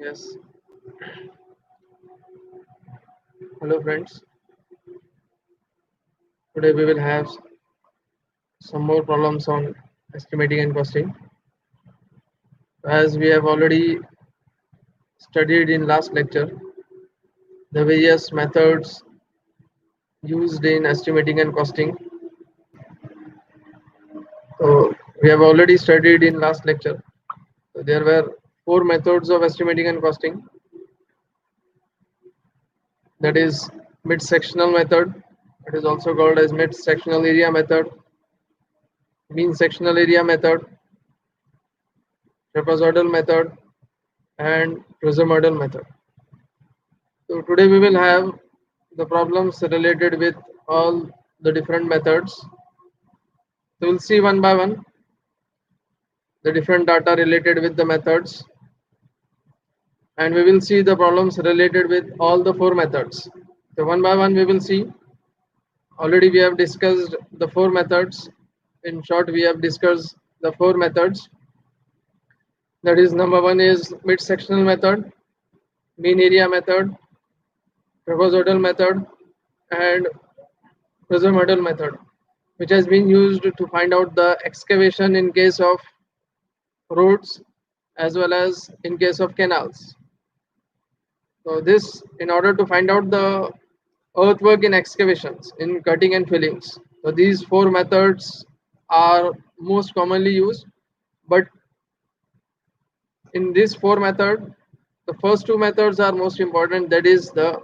Yes. Hello, friends. Today we will have some more problems on estimating and costing. As we have already studied in last lecture, the various methods used in estimating and costing. So we have already studied in last lecture. So there were four methods of estimating and costing. That is mid-sectional method. It is also called as mid-sectional area method, mean sectional area method, trapezoidal method, and prismoidal method. So today we will have the problems related with all the different methods. So we'll see one by one the different data related with the methods, and we will see the problems related with all the four methods. So one by one we will see. Already we have discussed the four methods. In short, we have discussed the four methods. That is, number one is mid-sectional method, mean area method, trapezoidal method, and prismoidal method, which has been used to find out the excavation in case of roads as well as in case of canals. So this, in order to find out the earthwork in excavations, in cutting and fillings. So these four methods are most commonly used, but in this four method, the first two methods are most important. That is the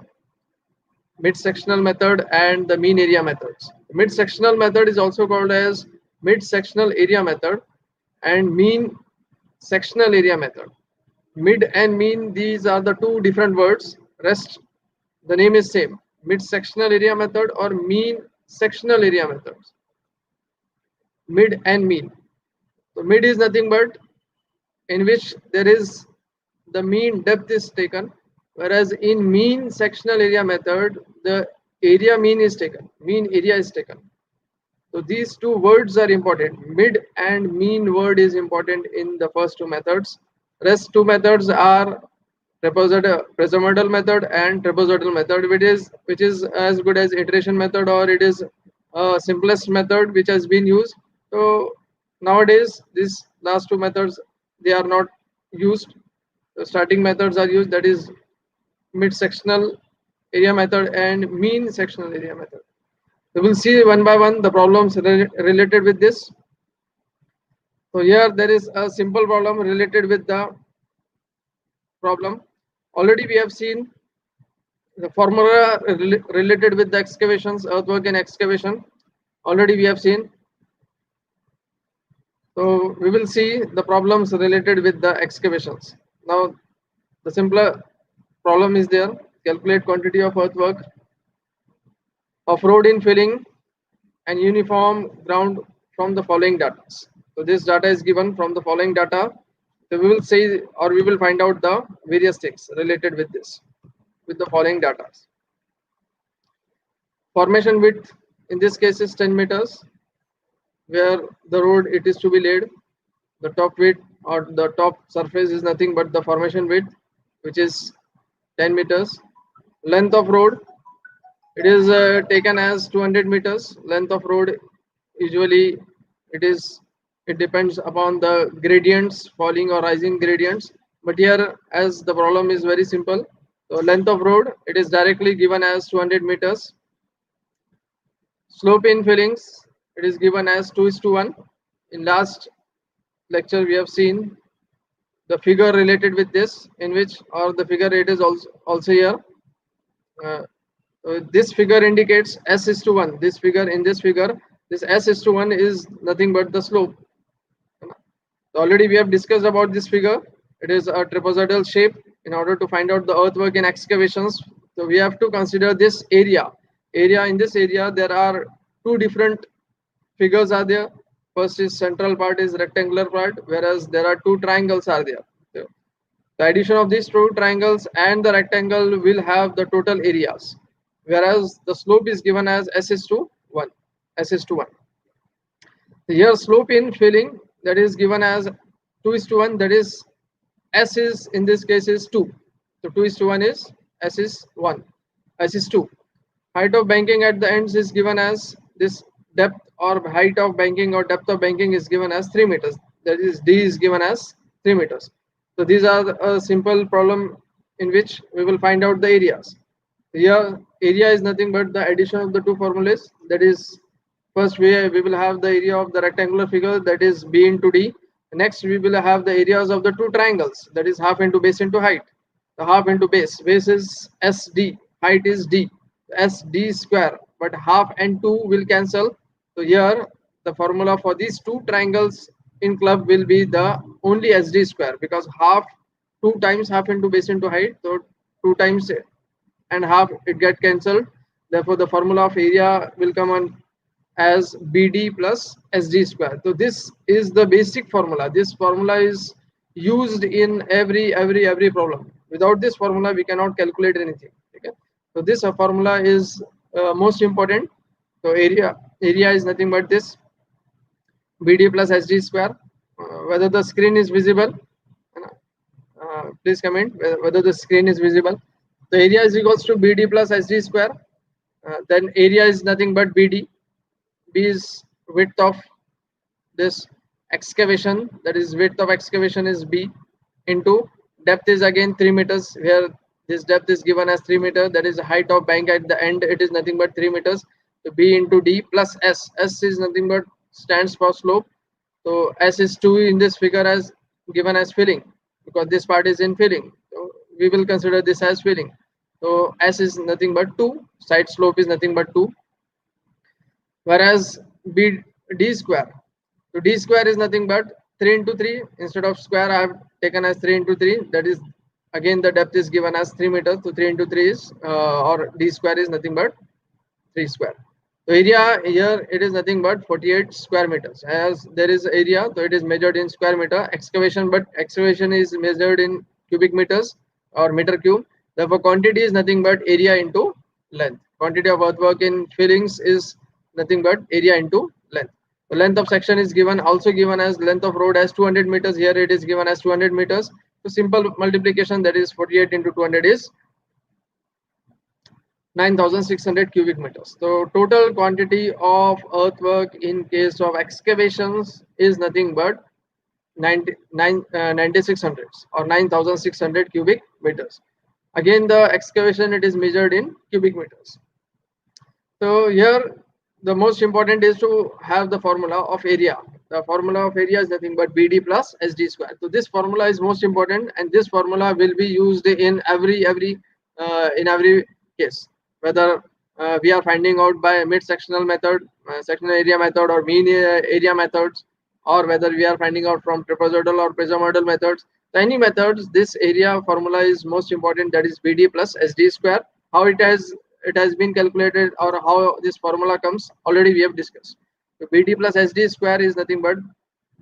mid-sectional method and the mean area methods. Mid-sectional method is also called as mid-sectional area method and mean sectional area method. Mid and mean, these are the two different words. Rest, the name is same. Mid-sectional area method or mean sectional area methods. Mid and mean. So mid is nothing but in which there is the mean depth is taken, whereas in mean sectional area method the area mean is taken, mean area is taken. So these two words are important. Mid and mean word is important in the first two methods. Rest two methods are prismoidal method and trapezoidal method, which is as good as iteration method, or it is simplest method which has been used. So nowadays these last two methods, they are not used. The starting methods are used, that is mid sectional area method and mean sectional area method. So we'll see one by one the problems related with this. So here there is a simple problem related with the problem. Already we have seen the formula related with the excavations, earthwork and excavation. Already we have seen. So we will see the problems related with the excavations. Now the simpler problem is there. Calculate quantity of earthwork of road in filling and uniform ground from the following data. So this data is given from the following data. So we will say, or we will find out the various things related with this, with the following data. Formation width in this case is 10 meters, where the road it is to be laid. The top width or the top surface is nothing but the formation width, which is 10 meters. Length of road, it is taken as 200 meters. Length of road, usually it depends upon the gradients, falling or rising gradients. But here, as the problem is very simple, so length of road, it is directly given as 200 meters. Slope in fillings, it is given as 2:1. In last lecture we have seen the figure related with this, in which, or the figure it is also here. This figure indicates S:1. This figure, in this figure, this S:1 is nothing but the slope. Already we have discussed about this figure. It is a trapezoidal shape. In order to find out the earthwork and excavations, so we have to consider this area. In this area there are two different figures are there. First is central part is rectangular part, whereas there are two triangles are there. So the addition of these two triangles and the rectangle will have the total areas, whereas the slope is given as S:1. S:1. Here slope in filling, that is given as 2:1, that is S is in this case is 2. So 2 is to 1 is S is 1. S is 2. Height of banking at the ends is given as this depth or height of banking or depth of banking is given as 3 meters. That is D is given as 3 meters. So these are a simple problem in which we will find out the areas. Here area is nothing but the addition of the two formulas. That is, first we will have the area of the rectangular figure, that is B into D. Next we will have the areas of the two triangles, that is half into base into height. The half into base is SD, height is D, SD square, but half and 2 will cancel. So here the formula for these two triangles in club will be the only SD square, because half 2 times half into base into height, so 2 times and half it get cancelled. Therefore the formula of area will come on as BD plus SD square. So this is the basic formula. This formula is used in every problem. Without this formula we cannot calculate anything. Okay, so this formula is most important. So area is nothing but this BD plus SD square. Whether the screen is visible, please comment whether the screen is visible. The area is equals to BD plus SD square. Then area is nothing but BD. B is width of this excavation, that is width of excavation is B, into depth is again 3 meters, where this depth is given as 3 meters, that is the height of bank at the end, it is nothing but 3 meters. So B into D plus S. S is nothing but stands for slope. So S is 2 in this figure as given as filling, because this part is in filling. So we will consider this as filling. So S is nothing but 2, side slope is nothing but 2. Whereas D square. So D square is nothing but 3 into 3. Instead of square, I have taken as 3 into 3. That is, again, the depth is given as 3 meters. So 3 into 3 is, or D square is nothing but 3 square. So area here, it is nothing but 48 square meters. As there is area, so it is measured in square meter. Excavation, but excavation is measured in cubic meters or meter cube. Therefore, quantity is nothing but area into length. Quantity of earthwork in fillings is nothing but area into length. The length of section is given, also given as length of road as 200 meters. Here it is given as 200 meters. So simple multiplication, that is 48 into 200 is 9,600 cubic meters. So total quantity of earthwork in case of excavations is nothing but 9600 or 9,600 cubic meters. Again, the excavation, it is measured in cubic meters. So here the most important is to have the formula of area. The formula of area is nothing but BD plus SD square. So this formula is most important, and this formula will be used in every case, whether we are finding out by mid sectional method, sectional area method, or mean area methods, or whether we are finding out from trapezoidal or prismoidal methods. So any methods, this area formula is most important, that is BD plus SD square. How it has been calculated, or how this formula comes, already we have discussed. So BD plus SD square is nothing but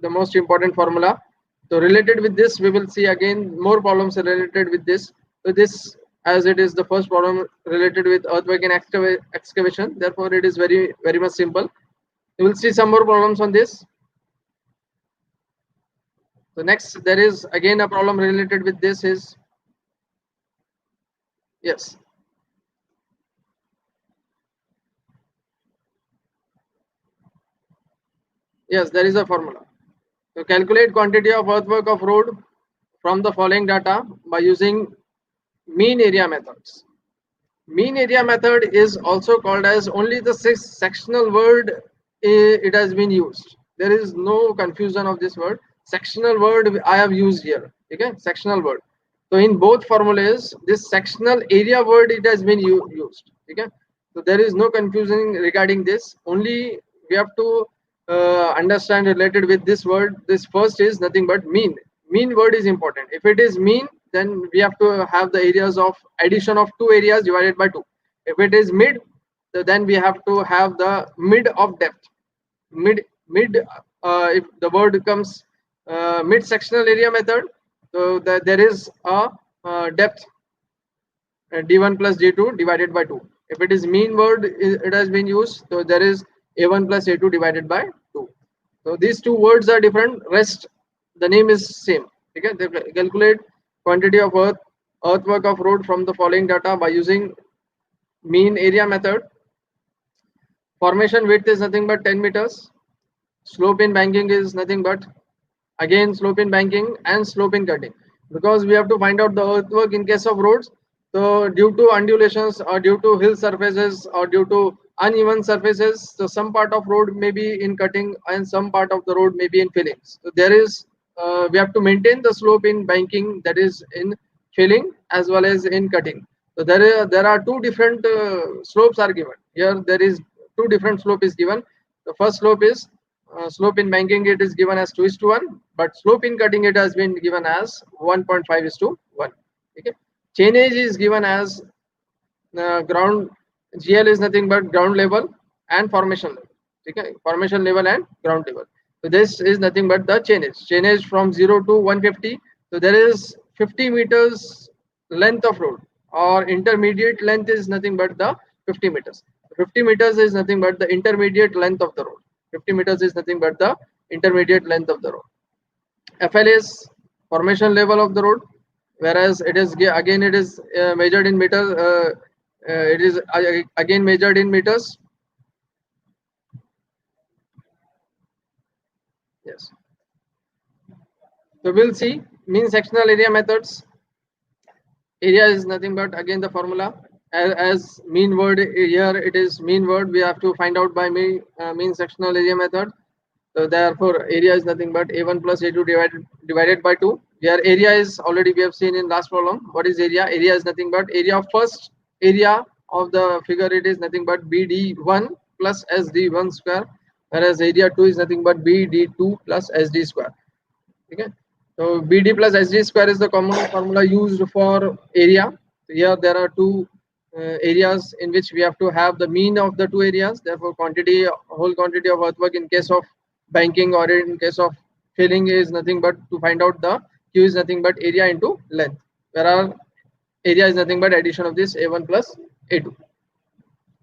the most important formula. So related with this, we will see again more problems related with this. So this, as it is the first problem related with earthwork and excavation, therefore it is very much simple. We will see some more problems on this. So next, there is again a problem related with this is, yes. Yes, there is a formula. So calculate quantity of earthwork of road from the following data by using mean area methods. Mean area method is also called as, only the sectional word it has been used. There is no confusion of this word. Sectional word I have used here. Okay, sectional word. So in both formulas, this sectional area word it has been used. Okay, so there is no confusion regarding this. Only we have to understand related with this word. This first is nothing but mean. Mean word is important. If it is mean, then we have to have the areas of addition of two areas divided by 2. If it is mid, so then we have to have the mid of depth. Mid if the word comes mid sectional area method, so there is a depth d1 plus d2 divided by 2. If it is mean word it has been used, so there is a1 plus a2 divided by 2. So these two words are different, rest the name is same. Okay, they calculate quantity of earthwork of road from the following data by using mean area method. Formation width is nothing but 10 meters. Slope in banking is nothing but again slope in banking and slope in cutting, because we have to find out the earthwork in case of roads. So due to undulations or due to hill surfaces or due to uneven surfaces, so some part of road may be in cutting and some part of the road may be in fillings. So there is we have to maintain the slope in banking, that is in filling as well as in cutting. So there are two different slopes are given here. There is two different slope is given. The first slope is slope in banking, it is given as 2:1, but slope in cutting it has been given as 1.5:1. Okay. Chainage is given as ground. GL is nothing but ground level and formation level. Okay. Formation level and ground level. So this is nothing but the chainage. Chainage from 0 to 150. So there is 50 meters length of road, or intermediate length is nothing but the 50 meters. 50 meters is nothing but the intermediate length of the road. 50 meters is nothing but the intermediate length of the road. FL is formation level of the road, whereas it is again it is measured in meters. It is again measured in meters. Yes. So we'll see mean sectional area methods. Area is nothing but again the formula as mean word here. It is mean word. We have to find out by mean sectional area method. So therefore, area is nothing but A1 plus A2 divided by 2. Here area is already we have seen in last problem. What is area? Area is nothing but area of first area of the figure. It is nothing but BD1 plus SD1 square, whereas area 2 is nothing but BD2 plus SD square. Okay. So BD plus SD square is the common formula used for area. So here there are two areas in which we have to have the mean of the two areas. Therefore, whole quantity of earthwork in case of banking or in case of filling is nothing but to find out the Q is nothing but area into length. Whereas area is nothing but addition of this A1 plus A2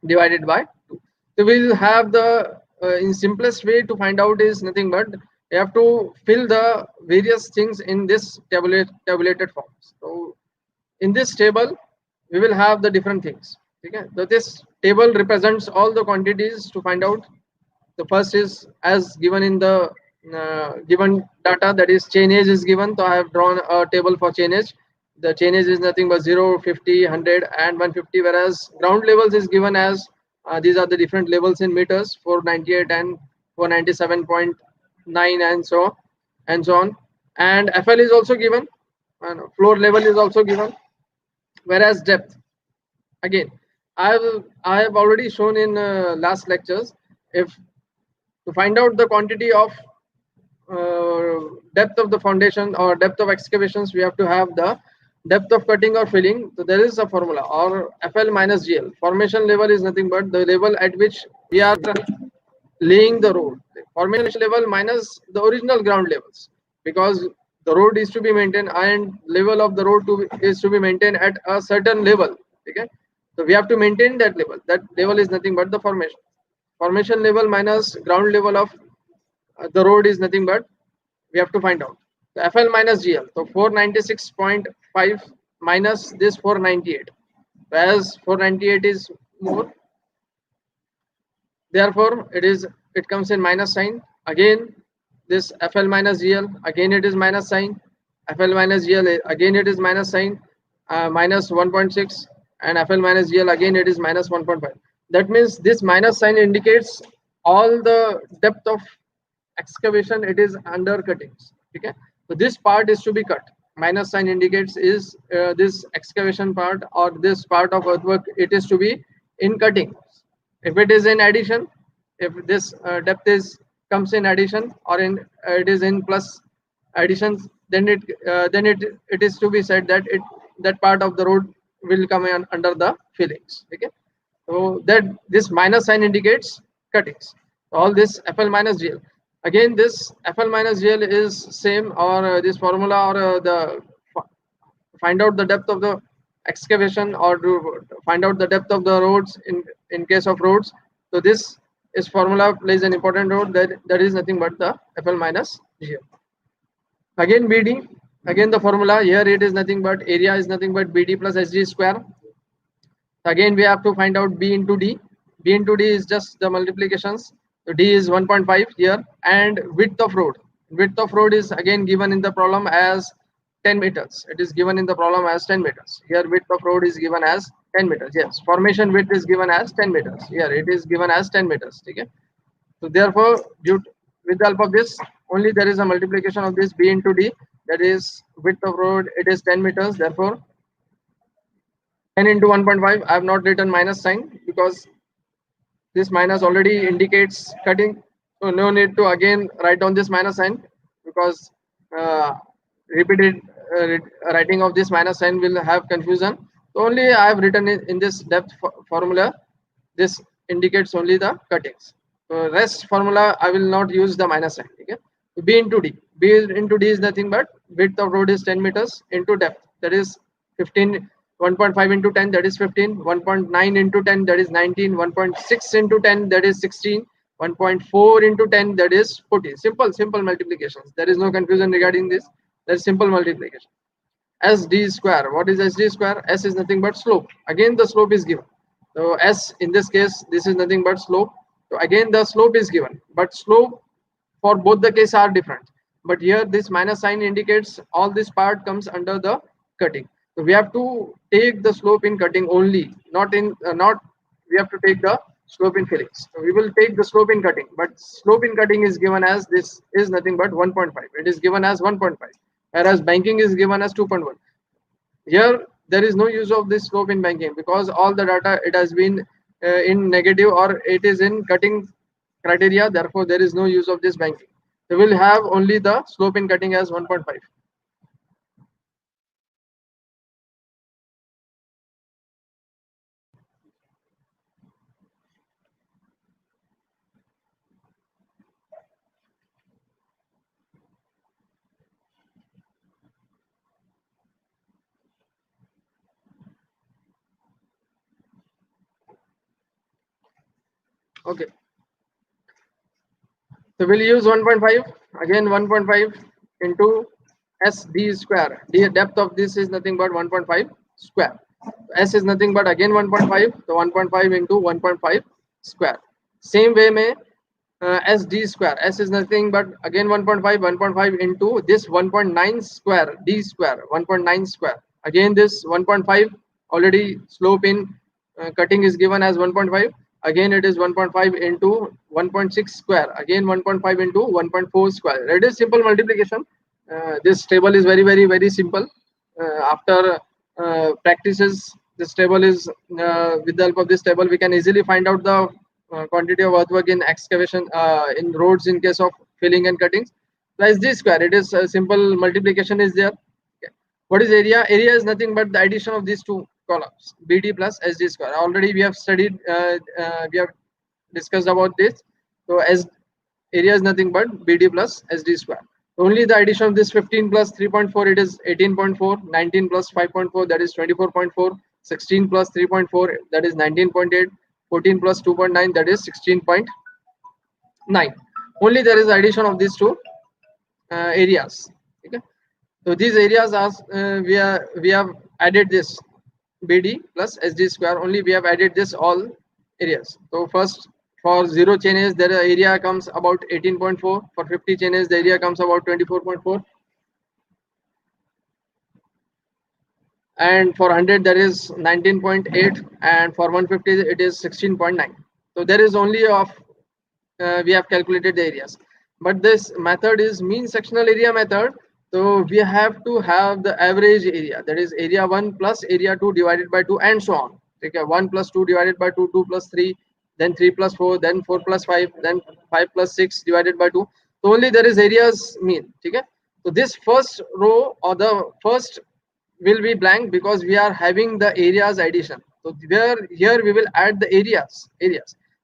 divided by 2. So we'll have the in simplest way to find out is nothing but you have to fill the various things in this tabulated forms. So in this table we will have the different things. Okay. So this table represents all the quantities to find out. The first is as given in the given data, that is chainage is given. So I have drawn a table for chainage. The chainage is nothing but 0, 50, 100 and 150, whereas ground levels is given as these are the different levels in meters, 498 and 497.9 and so on. And FL is also given, and floor level is also given, whereas depth again I have already shown in last lectures. If to find out the quantity of depth of the foundation or depth of excavations, we have to have the depth of cutting or filling. So there is a formula, or FL minus GL. Formation level is nothing but the level at which we are laying the road. Formation level minus the original ground levels, because the road is to be maintained and level of the road is to be maintained at a certain level. Okay, so we have to maintain that level. That level is nothing but the formation level minus ground level of the road is nothing but we have to find out the FL minus GL. So 496.5 minus this 498, whereas 498 is more, therefore it comes in minus sign. Again this FL minus GL, again it is minus sign. FL minus GL, again it is minus sign, minus 1.6, and FL minus GL, again it is minus 1.5. That means this minus sign indicates all the depth of excavation, it is under cuttings. Okay, so this part is to be cut. Minus sign indicates is this excavation part or this part of earthwork, it is to be in cutting. If it is in addition, if this depth is comes in addition or in it is in plus additions, then it is to be said that that part of the road will come in under the fillings. Okay, so that this minus sign indicates cuttings. All this FL minus GL. Again, this FL minus GL is same, or this formula, or the find out the depth of the excavation, or to find out the depth of the roads in case of roads. So this is formula plays an important role. That is nothing but the FL minus GL. Again BD. Again the formula here, it is nothing but area is nothing but BD plus SG square. Again we have to find out B into D. B into D is just the multiplications. So D is 1.5 here, and width of road. Width of road is again given in the problem as 10 meters. It is given in the problem as 10 meters. Here width of road is given as 10 meters. Yes, formation width is given as 10 meters. Here it is given as 10 meters. Okay. So therefore, with the help of this, only there is a multiplication of this B into D. That is width of road. It is 10 meters. Therefore, 10 into 1.5. I have not written minus sign because this minus already indicates cutting. So no need to again write down this minus sign, because uh, repeated writing of this minus sign will have confusion. So only I have written in this depth formula. This indicates only the cuttings. So rest formula I will not use the minus sign. Okay. So B into D. B into D is nothing but width of road is 10 meters into depth, that is 15. 1.5 into 10, that is 15. 1.9 into 10, that is 19. 1.6 into 10, that is 16. 1.4 into 10, that is 14. Simple multiplications. There is no confusion regarding this. There is simple multiplication. SD square. What is SD square? S is nothing but slope. Again the slope is given. So S in this case, this is nothing but slope. So again the slope is given, but slope for both the cases are different. But here this minus sign indicates all this part comes under the cutting. So we have to take the slope in cutting only, not in not we have to take the slope in fillings. So we will take the slope in cutting, but slope in cutting is given as this is nothing but 1.5. It is given as 1.5, whereas banking is given as 2.1. Here there is no use of this slope in banking because all the data it has been in negative or it is in cutting criteria. Therefore, there is no use of this banking. We will have only the slope in cutting as 1.5. Okay. So we'll use 1.5 again. 1.5 into SD square. The depth of this is nothing but 1.5 square. S is nothing but again 1.5. So 1.5 into 1.5 square. Same way may SD square. S is nothing but again 1.5. 1.5 into this 1.9 square. D square. 1.9 square. Again this 1.5 already slope in cutting is given as 1.5. Again it is 1.5 into 1.6 square. Again 1.5 into 1.4 square. It is simple multiplication. This table is very simple. After practices, this table is with the help of this table we can easily find out the quantity of earthwork in excavation in roads in case of filling and cuttings. Plus d square, it is a simple multiplication is there. Okay. What is area? Area is nothing but the addition of these two columns, BD plus SD square. Already we have studied, we have discussed about this. So as area is nothing but BD plus SD square. Only the addition of this 15 plus 3.4, it is 18.4. 19 plus 5.4, that is 24.4. 16 plus 3.4, that is 19.8. 14 plus 2.9, that is 16.9. Only there is addition of these two areas. Okay. So these areas are we have added this BD plus SD square. Only we have added this all areas. So first for 0 chainage, the area comes about 18.4. For 50 chainage, the area comes about 24.4. And for 100 there is 19.8, and for 150 it is 16.9. So there is only of we have calculated the areas, but this method is mean sectional area method. So we have to have the average area, that is area 1 plus area 2 divided by 2 and so on. Okay, 1 plus 2 divided by 2, 2 plus 3, then 3 plus 4, then 4 plus 5, then 5 plus 6 divided by 2. So only there is areas mean. Okay. So this first row or the first will be blank because we are having the areas addition. So here we will add the areas.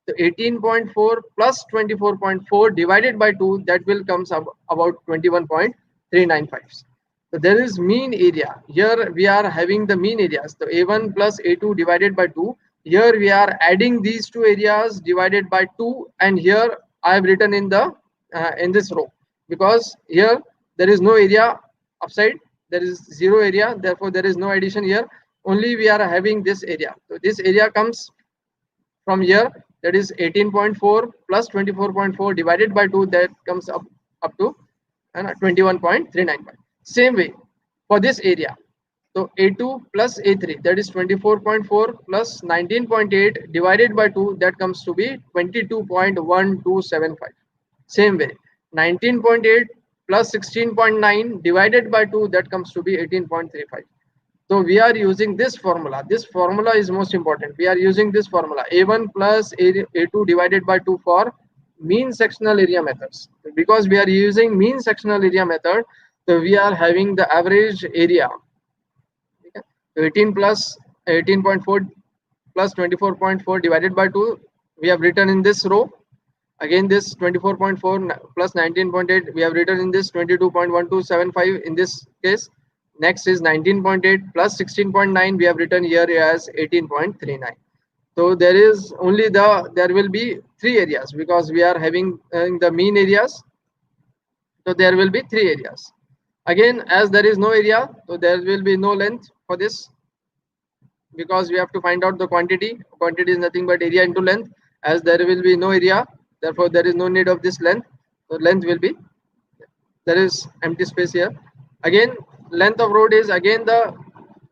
So 18.4 plus 24.4 divided by 2, that will comes up about 21.395. So there is mean area. Here we are having the mean areas. So A1 plus A2 divided by 2. Here we are adding these two areas divided by 2, and here I have written in the in this row, because here there is no area upside. there is zero area, therefore there is no addition here. Only we are having this area. So this area comes from here, that is 18.4 plus 24.4 divided by 2, that comes up to 21.395. Same way for this area. So A2 plus A3, that is 24.4 plus 19.8 divided by 2, that comes to be 22.1275. Same way, 19.8 plus 16.9 divided by 2, that comes to be 18.35. So we are using this formula. This formula is most important. We are using this formula, A1 plus A2 divided by 2 for mean sectional area methods. Because we are using mean sectional area method, so we are having the average area. Okay. So 18 plus 18.4 plus 24.4 divided by 2, we have written in this row. Again, this 24.4 plus 19.8, we have written in this 22.1275 in this case. Next is 19.8 plus 16.9, we have written here as 18.39. So there is only there will be three areas because we are having the mean areas. So there will be three areas. Again, as there is no area, so there will be no length for this, because we have to find out the quantity. Quantity is nothing but area into length. As there will be no area, therefore there is no need of this length. So length will be, there is empty space here. Again, length of road is again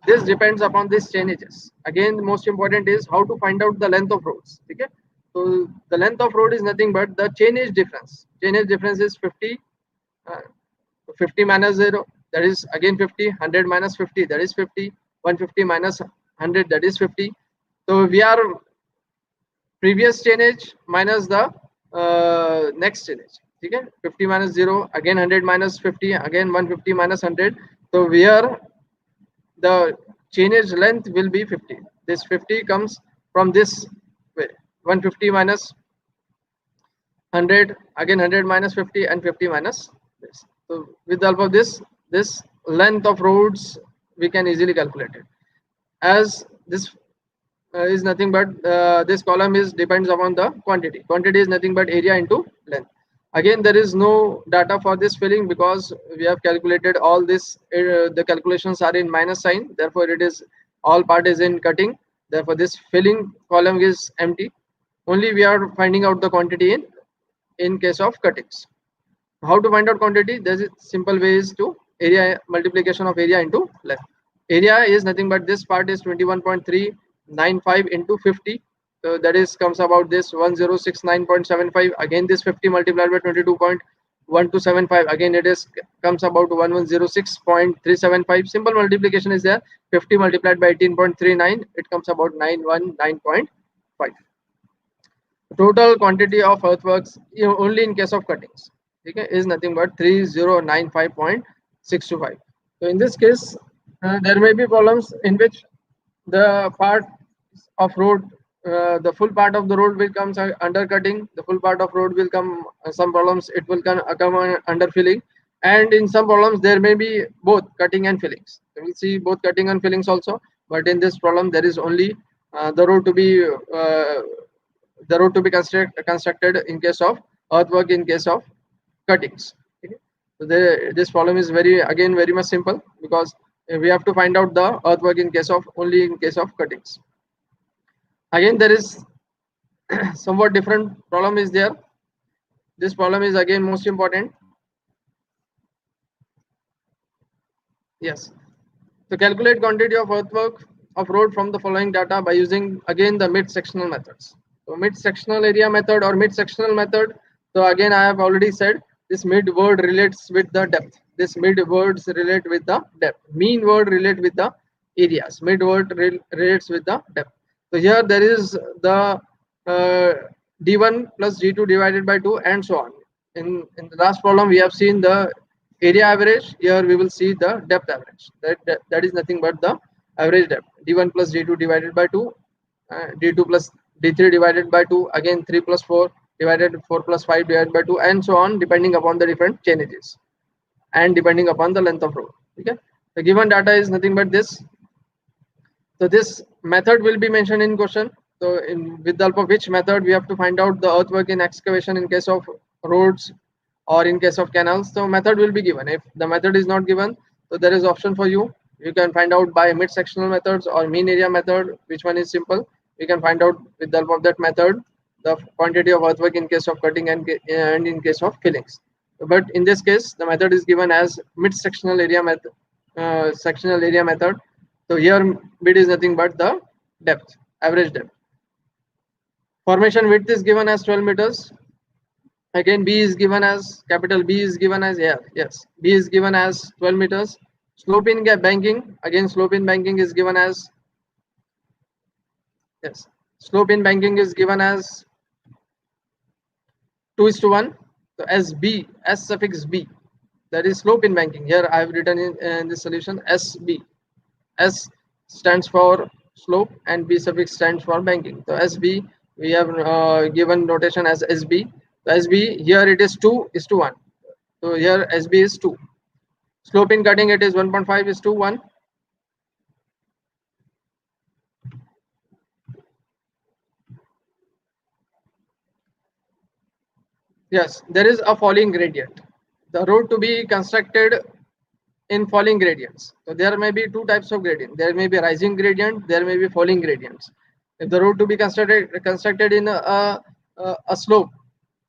this depends upon these changes. Again, most important is how to find out the length of roads. Okay, so the length of road is nothing but the change difference. Change difference is 50. 50 minus 0, that is again 50. 100 minus 50, that is 50. 150 minus 100, that is 50. So we are previous change minus the next change. Okay, 50 minus 0, again 100 minus 50, again 150 minus 100. So here the change length will be 50. This 50 comes from this way, 150 minus 100, again 100 minus 50, and 50 minus this. So with the help of this length of roads we can easily calculate it. As this is nothing but this column is depends upon the quantity. Quantity is nothing but area into length. Again, there is no data for this filling because we have calculated all this. The calculations are in minus sign, therefore it is all part is in cutting. Therefore this filling column is empty. Only we are finding out the quantity in case of cuttings. How to find out quantity? There is simple way is to area multiplication of area into length. Area is nothing but this part is 21.395 into 50. So that is comes about this 1069.75. Again this 50 multiplied by 22.1275. Again it is comes about 1106.375. Simple multiplication is there. 50 multiplied by 18.39, it comes about 919.5. Total quantity of earthworks only in case of cuttings, okay, is nothing but 3095.625. So in this case there may be problems in which the part of road, the full part of the road will come undercutting, the full part of road will come some problems it will come under filling, and in some problems there may be both cutting and fillings. So we'll see both cutting and fillings also, but in this problem there is only the road to be constructed in case of earthwork, in case of cuttings. Okay? So this problem is very much simple because we have to find out the earthwork in case of only in case of cuttings. Again, there is somewhat different problem is there. This problem is again most important. Yes. So calculate quantity of earthwork of road from the following data by using again the mid-sectional methods. So mid-sectional area method or mid-sectional method. So again I have already said this mid word relates with the depth. This mid words relate with the depth. Mean word relate with the areas. Mid word relates with the depth. So here there is the d1 plus d2 divided by 2 and so on. In the last problem we have seen the area average. Here we will see the depth average. That is nothing but the average depth. d1 plus d2 divided by 2, d2 plus d3 divided by 2, again 3 plus 4 divided 4 plus 5 divided by 2, and so on, depending upon the different changes and depending upon the length of road. Okay, the given data is nothing but this. So this method will be mentioned in question. So with the help of which method we have to find out the earthwork in excavation in case of roads or in case of canals. So method will be given. If the method is not given, So there is option for you. You can find out by mid-sectional methods or mean area method, which one is simple. You can find out with the help of that method the quantity of earthwork in case of cutting and in case of fillings. But in this case, the method is given as mid-sectional area method. Sectional area method. So here mid is nothing but the depth, average depth. Formation width is given as 12 meters. Again, B is given as capital B is given as, yeah, yes, B is given as 12 meters. Slope in banking, again slope in banking is given as, yes, slope in banking is given as 2:1. So SB, S suffix B, that is slope in banking. Here I have written in this solution SB. S stands for slope and B suffix stands for banking. So SB, we have given notation as SB. So SB, here it is 2:1. So here SB is 2. Slope in cutting, it is 1.5:1. Yes, there is a falling gradient. The road to be constructed in falling gradients. So there may be two types of gradient. There may be rising gradient. There may be falling gradients. If the road to be constructed in a slope,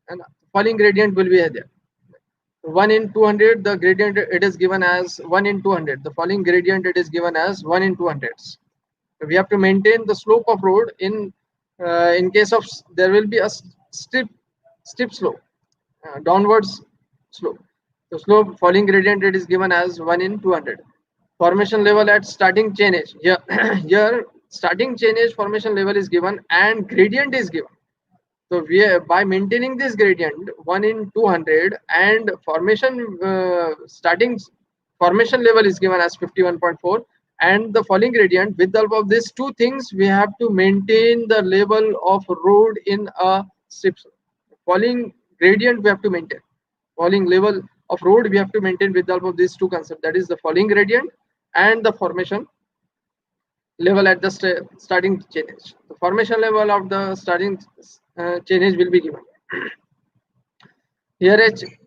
and falling gradient will be there. 1 in 200, the gradient it is given as 1 in 200. The falling gradient it is given as 1 in 200. So we have to maintain the slope of road in case of there will be a steep slope, downwards slope. The slope falling gradient it is given as 1 in 200. Formation level at starting chainage. Here, here starting chainage formation level is given and gradient is given. So we are, by maintaining this gradient 1 in 200 and starting formation level is given as 51.4 and the falling gradient, with the help of these two things we have to maintain the level of road in a steep slope. Falling gradient we have to maintain, falling level of road we have to maintain with the help of these two concepts, that is the falling gradient and the formation level at the starting chainage. The formation level of the starting chainage will be given. Here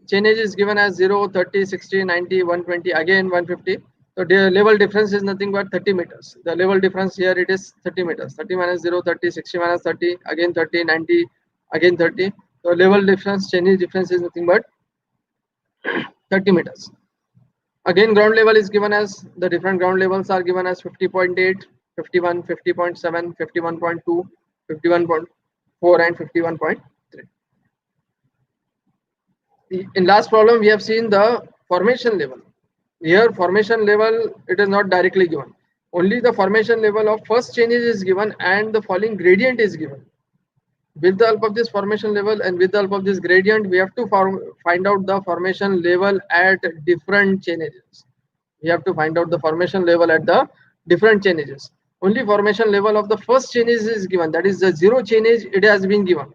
chainage is given as 0, 30, 60, 90, 120, again 150. So the level difference is nothing but 30 meters. The level difference here it is 30 meters. 30 minus 0, 30, 60 minus 30, again 30, 90, again 30. So level difference, chainage difference is nothing but 30 meters. Again, ground level is given as, the different ground levels are given as 50.8, 51, 50.7, 51.2, 51.4 and 51.3. In last problem we have seen the formation level. Here formation level it is not directly given. Only the formation level of first chainage is given and the falling gradient is given. With the help of this formation level and with the help of this gradient we have to find out the formation level at different chainages. We have to find out the formation level at the different chainages. Only formation level of the first chainage is given, that is the 0 chainage it has been given.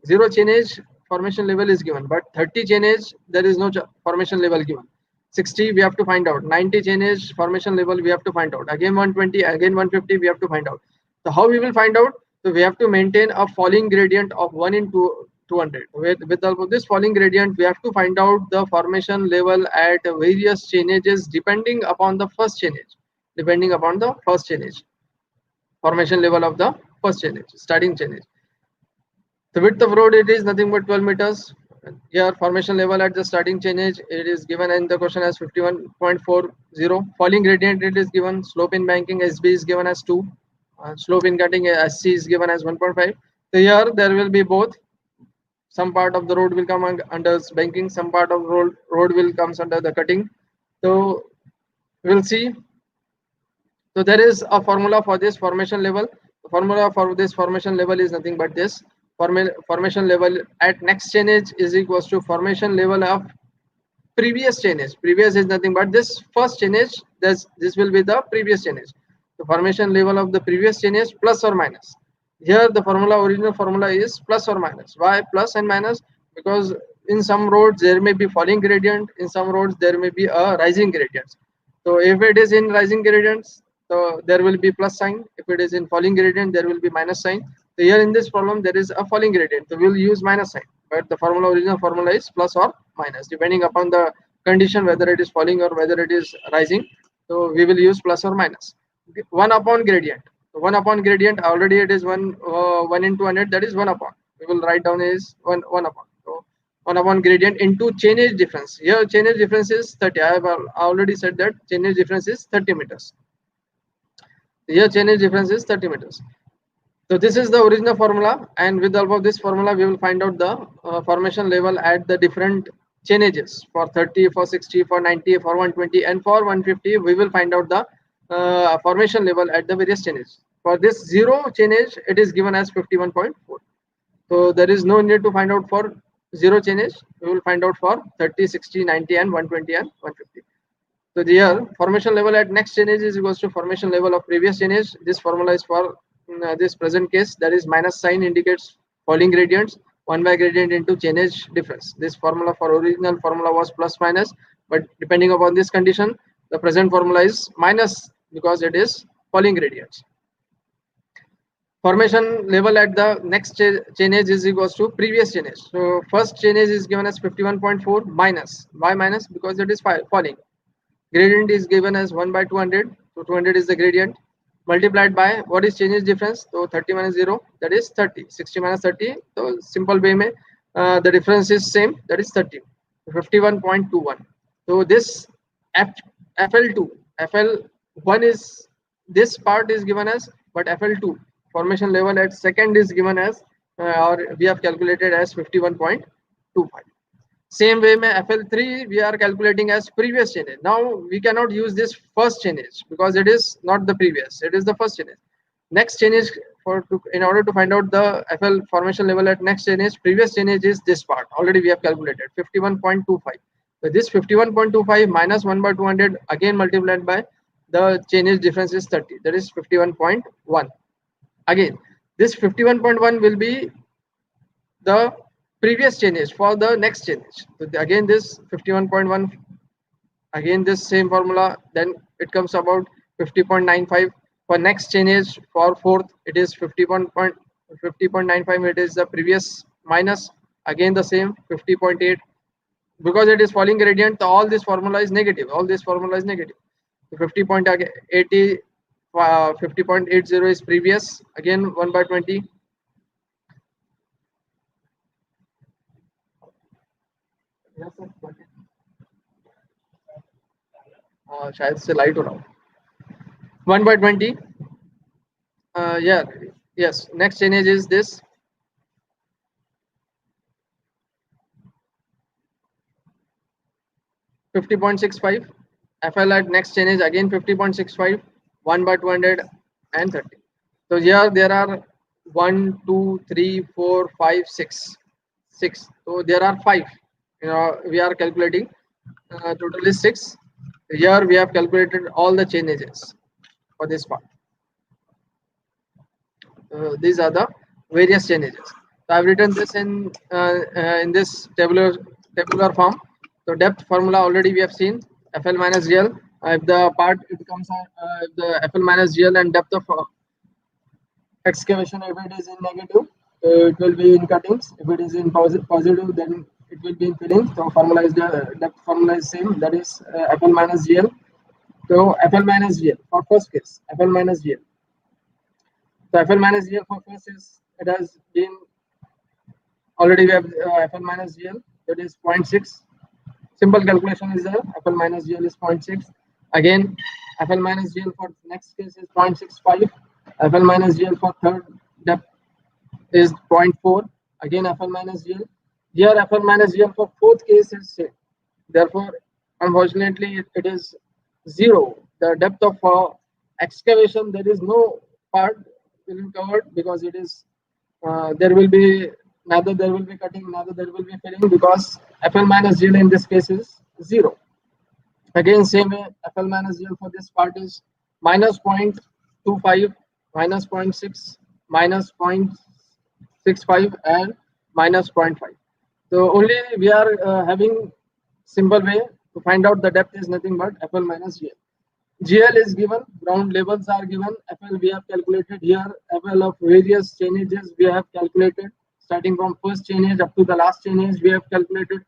0 chainage formation level is given, but 30 chainage there is no formation level given. 60 we have to find out, 90 chainage formation level we have to find out, again 120, again 150 we have to find out. So how we will find out? So we have to maintain a falling gradient of 1 in 200. With the help of this falling gradient we have to find out the formation level at various chainages depending upon the first chainage, formation level of the first chainage, starting chainage. The width of road it is nothing but 12 meters. Here formation level at the starting chainage it is given in the question as 51.40. Falling gradient it is given. Slope in banking SB is given as 2. Slope in cutting SC is given as 1.5. So here there will be both. Some part of the road will come under banking, some part of road will comes under the cutting. So we'll see. So there is a formula for this formation level. The formula for this formation level is nothing but this. Formation level at next chainage is equals to formation level of previous chainage. Previous is nothing but this first chainage. This will be the previous chainage. The formation level of the previous chainage plus or minus. Here the original formula is plus or minus. Why plus and minus? Because in some roads there may be falling gradient, in some roads there may be a rising gradient. So if it is in rising gradients, so there will be plus sign. If it is in falling gradient, there will be minus sign. So here in this problem there is a falling gradient, so we will use minus sign. But the original formula is plus or minus depending upon the condition, whether it is falling or whether it is rising. So we will use plus or minus. 1 upon gradient. So 1 upon gradient, already it is 1 into 100, that is 1 upon. We will write down is 1 upon. So 1 upon gradient into change age difference. Here change age difference is 30. I have already said that change age difference is 30 meters. Here change age difference is 30 meters. So this is the original formula, and with the help of this formula, we will find out the formation level at the different chain ages for 30, for 60, for 90, for 120, and for 150. We will find out the formation level at the various chain ages. For this zero chain age, it is given as 51.4. So there is no need to find out for zero chain age. We will find out for 30, 60, 90, and 120 and 150. So here formation level at next chain age is equals to formation level of previous chain age. This formula is for this present case, that is minus sign indicates falling gradients, 1 by gradient into chain age difference. This formula for original formula was plus minus, but depending upon this condition, the present formula is minus because it is falling gradients. Formation level at the next chain age is equals to previous chain age. So first chain age is given as 51.4 minus. Why minus? Because it is falling. Gradient is given as 1 by 200. So 200 is the gradient, multiplied by what is change age difference. So 30 minus 0, that is 30. 60 minus 30. So simple way mein the difference is same, that is 30. 51.21. So this FL2, FL1 is, this part is given as, but FL2 formation level at second is given as or we have calculated as 51.25. Same way mein FL3 we are calculating as previous chain age. Now we cannot use this first chain age because it is not the previous, it is the first chain age. Next chain age in order to find out the FL formation level at next chain age, previous chain age is this part. Already we have calculated 51.25. So this 51.25 minus 1 by 200 again multiplied by the chain age difference is 30. That is 51.1. Again, this 51.1 will be the previous chain age for the next chain age. So again this 51.1, again this same formula, then it comes about 50.95 for next chain age. For fourth it is 50.95, it is the previous minus again the same 50.8. because it is falling gradient, all this formula is negative, all this formula is negative. So 50.80 50.80 is previous, again 1 by 20. Yes, sir. शायद से light हो रहा हो 1 by 20. Yeah, yes, next chain age is this 50.65. FL at next chain age again 50.65, 1 by 200 and 30. So here there are 1, 2, 3, 4, 5, 6. So there are 5. We are calculating. Total is 6. Here we have calculated all the chain ages for this part. These are the various chain ages. So I've written this in this tabular form. So depth formula already we have seen, FL minus GL. If the part it comes if the FL minus GL and depth of excavation, if it is in negative, it will be in cuttings. If it is in positive, then it will be in fillings. So formula is the depth formula is same, that is FL minus GL. So FL minus GL for first case, FL minus GL. So FL minus GL for first is, it has been already we have FL minus GL, that is 0.6. Simple calculation is there. FL minus GL is 0.6. Again, FL minus GL for next case is 0.65. FL minus GL for third depth is 0.4. Again, FL minus GL. Here, FL minus GL for fourth case is same. Therefore, unfortunately, it is 0. The depth of excavation, there is no part will be covered because it is there will be neither there will be cutting, neither there will be filling, because FL minus GL in this case is 0. Again, same way, FL minus GL for this part is minus 0.25, minus 0.6, minus 0.65, and minus 0.5. So only we are having simple way to find out the depth is nothing but FL minus GL. GL is given, ground levels are given, FL we have calculated here, FL of various chain ages we have calculated, starting from first chain age up to the last chain age we have calculated.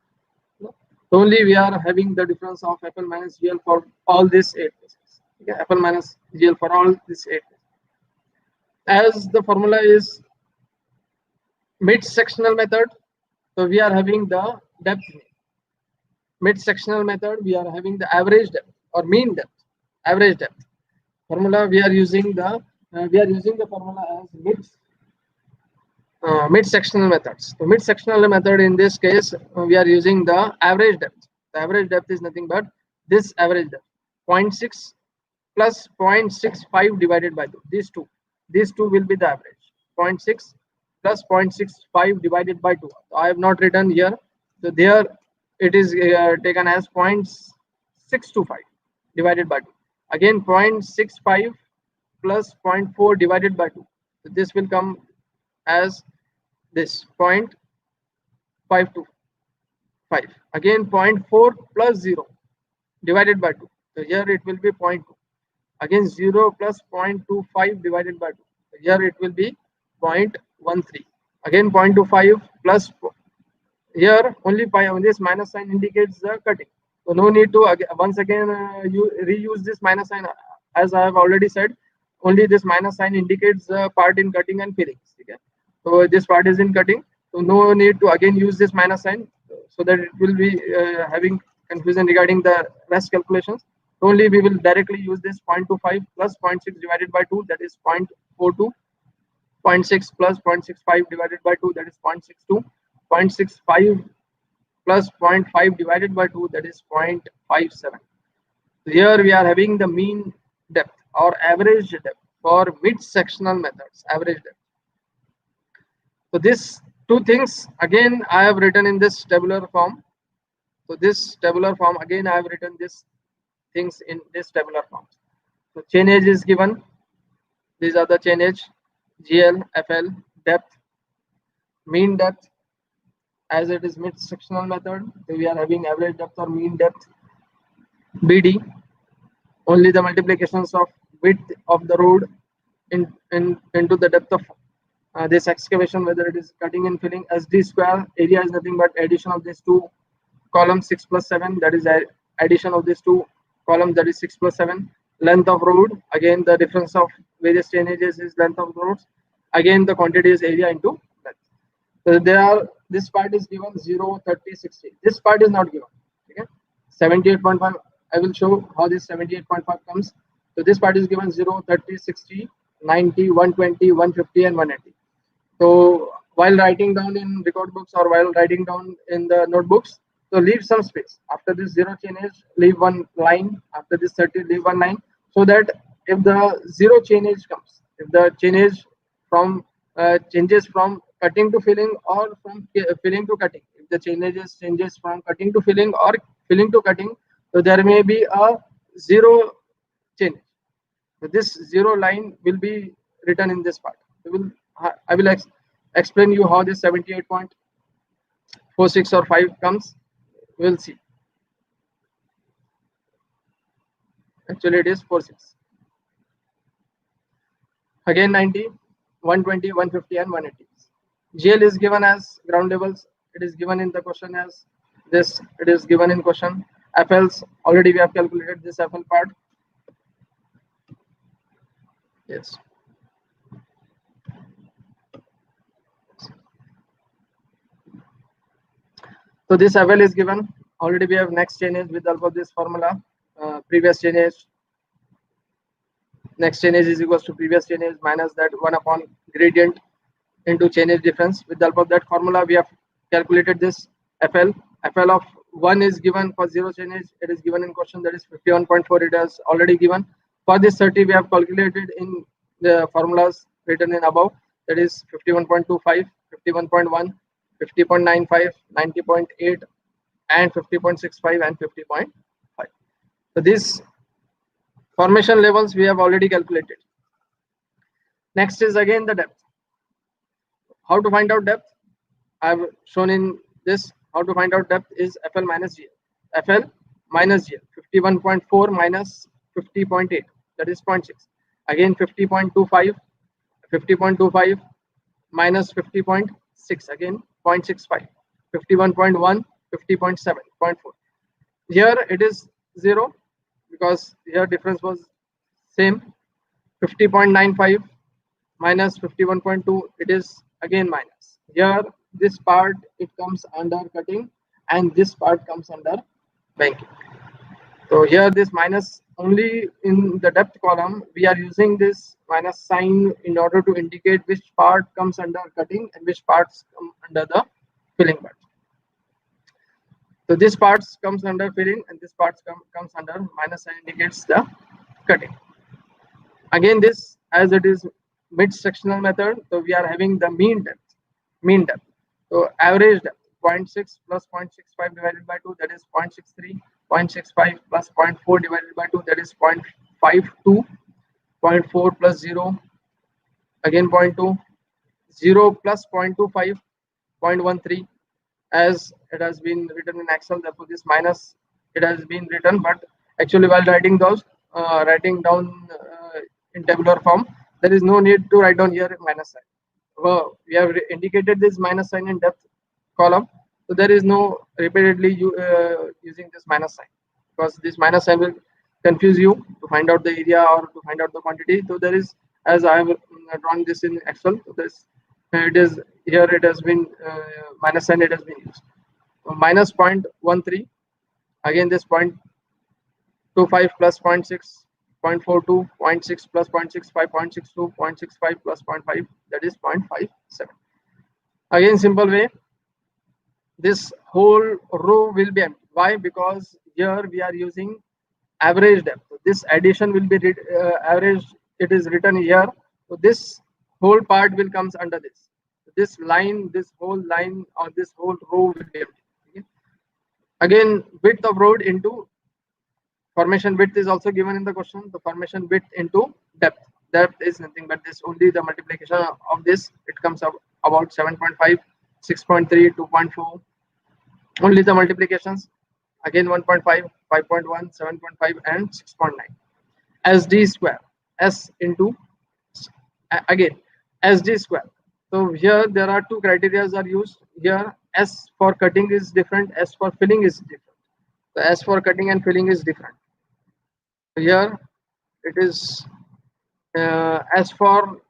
So only we are having the difference of FL minus GL for all these 8 cases. Okay, FL minus GL for all these 8 cases. As the formula is mid-sectional method, so we are having the depth. Mid-sectional method, we are having the average depth or mean depth, average depth. Formula we are using the formula as mid-sectional methods. So mid-sectional method in this case, we are using the average depth. The average depth is nothing but this average depth, 0.6 plus 0.65 divided by 2. These two will be the average. 0.6 plus 0.65 divided by 2. So I have not written here. So there it is taken as 0.625 divided by 2. Again 0.65 plus 0.4 divided by 2. So this will come as this 0.525. Again 0.4 plus 0 divided by 2. So here it will be 0.2. Again 0 plus 0.25 divided by 2. So here it will be 0.13. Again 0.25 plus, here only this minus sign indicates the cutting. So no need to once again you reuse this minus sign, as I have already said. Only this minus sign indicates the part in cutting and fillings. Okay? So this part is in cutting. So no need to again use this minus sign, so that it will be having confusion regarding the rest calculations. Only we will directly use this 0.25 plus 0.6 divided by 2, that is 0.42. 0.6 plus 0.65 divided by 2, that is 0.62. 0.65 plus 0.5 divided by 2, that is 0.57. So here we are having the mean depth or average depth for mid-sectional methods, average depth. So these two things again I have written in this tabular form. So this tabular form again I have written these things in this tabular form. So chain age is given. These are the chain age, GL, FL, depth, mean depth. As it is mid-sectional method, we are having average depth or mean depth, BD. Only the multiplications of width of the road into the depth of this excavation, whether it is cutting and filling. SD square, area is nothing but addition of these two columns, 6 plus 7, that is addition of these two columns, that is 6 plus 7. Length of road, again the difference of various chainages is length of roads. Again the quantity is area into length. So there are, this part is given 0, 30, 60. This part is not given. Okay, 78.5. I will show how this 78.5 comes. So this part is given 0, 30, 60, 90, 120, 150, and 180. So while writing down in record books or while writing down in the notebooks, so leave some space. After this 0 chainage, leave one line. After this 30, leave one line, so that if the 0 chainage comes, if the chainage from changes from cutting to filling or from filling to cutting, if the chainages changes from cutting to filling or filling to cutting, so there may be a 0 change. So this 0 line will be written in this part. I will explain you how this 78.46 or 5 comes. We'll see. Actually it is 46. Again 90, 120, 150, and 180. GL is given as ground levels. It is given in the question as this. It is given in question. FLs, already we have calculated this FL part. Yes. So this FL is given. Already we have next chainage with the help of this formula. Previous chainage. Next chainage is equals to previous chainage minus that 1 upon gradient into chainage difference. With the help of that formula, we have calculated this FL. FL of 1 is given for 0 chainage. It is given in question, that is 51.4. It is already given. For this 30, we have calculated in the formulas written in above. That is 51.25, 51.1, 50.95, 90.8, and 50.65 and 50.5. So these formation levels we have already calculated. Next is again the depth. How to find out depth? I have shown in this. How to find out depth is FL minus GL. FL minus GL. 51.4 minus 50.8, that is 0.6. Again 50.25, 50.25 minus 50.6, again 0.65. 51.1 50.7.4. Here it is 0 because here difference was same. 50.95 minus 51.2, it is again minus. Here this part it comes under cutting and this part comes under banking. So here this minus only in the depth column, we are using this minus sign in order to indicate which part comes under cutting and which parts come under the filling part. So this parts comes under filling and this parts comes under minus sign indicates the cutting. Again this as it is mid sectional method, so we are having the mean depth. So average depth 0.6 plus 0.65 divided by 2, that is 0.63. 0.65 plus 0.4 divided by 2, that is 0.52. 0.4 plus 0, again 0.2. 0 plus 0.25, 0.13, as it has been written in Excel. Therefore this minus it has been written, but actually while writing those writing down in tabular form, there is no need to write down here minus sign. Well, we have indicated this minus sign in depth column, so there is no repeatedly using this minus sign, because this minus sign will confuse you to find out the area or to find out the quantity. So there is, as I have drawn this in Excel, so this it is here it has been minus sign it has been used. So minus 0.13, again this 0.25 plus 0.6, 0.42, 0.6 plus 0.65, 0.62, 0.65 plus 0.5, that is 0.57. Again simple way, this whole row will be empty. Why? Because here we are using average depth. So this addition will be average, it is written here. So this whole part will comes under this. This line, this whole line or this whole row will be empty. Okay? Again, width of road into formation width is also given in the question. The formation width into depth. Depth is nothing but this, only the multiplication of this. It comes up about 7.5, 6.3, 2.4. Only the multiplications. Again 1.5, 5.1, 7.5 and 6.9. SD square, S into again SD square. So here there are two criteria are used. Here S for cutting is different, S for filling is different. So S for cutting and filling is different. Here it is S for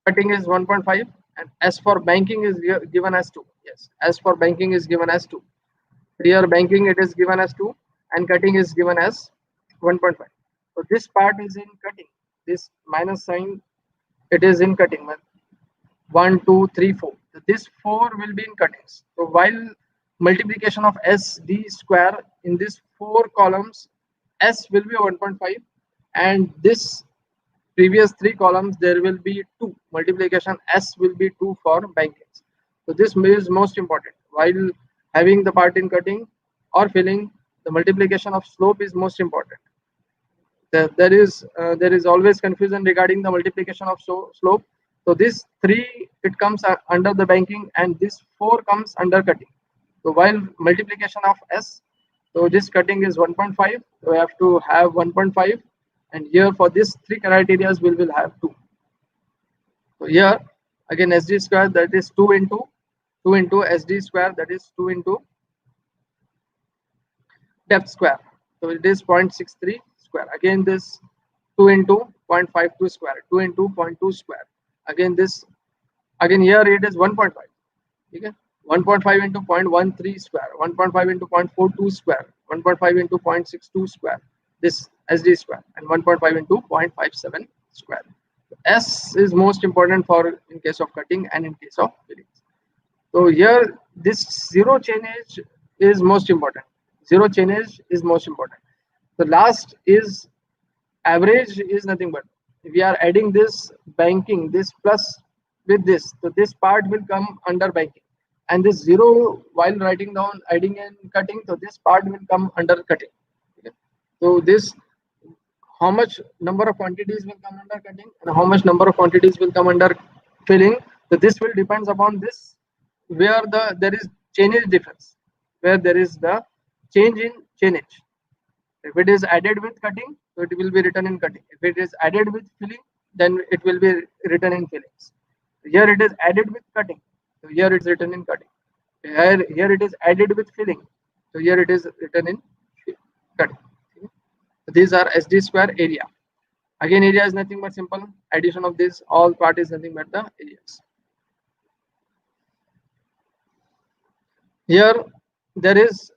cutting is 1.5 and S for banking is given as 2. Yes, S for banking is given as 2. Here banking it is given as 2 and cutting is given as 1.5. So this part is in cutting. This minus sign it is in cutting. 1, 2, 3, 4. So this 4 will be in cuttings. So while multiplication of SD square in these 4 columns, S will be 1.5 and this previous 3 columns there will be 2 multiplication, S will be 2 for bankings. So this is most important. While having the part in cutting or filling, the multiplication of slope is most important. There is always confusion regarding the multiplication of slope. So this 3 it comes under the banking and this 4 comes under cutting. So while multiplication of S, so this cutting is 1.5, so we have to have 1.5, and here for this 3 criteria we will have 2. So here again SD square, that is 2 into SD square, that is 2 into depth square. So it is 0.63 square. Again this 2 into 0.52 square, 2 into 0.2 square. Again this, again here it is 1.5. Okay, 1.5 into 0.13 square, 1.5 into 0.42 square, 1.5 into 0.62 square, this SD square, and 1.5 into 0.57 square. S is most important for in case of cutting and in case of filling. So here this zero chainage is most important. Zero chainage is most important. The last is average is nothing but we are adding this banking, this plus with this, so this part will come under banking, and this 0 while writing down adding and cutting, so this part will come under cutting. Okay. So this, how much number of quantities will come under cutting and how much number of quantities will come under filling, so this will depends upon this, where there is chainage difference, where there is the change in chainage. If it is added with cutting, so it will be written in cutting. If it is added with filling, then it will be written in fillings. Here it is added with cutting, so here it's written in cutting. Here it is added with filling. So here it is written in cutting. So these are SD square area. Again, area is nothing but simple addition of this all part is nothing but the areas. Here there is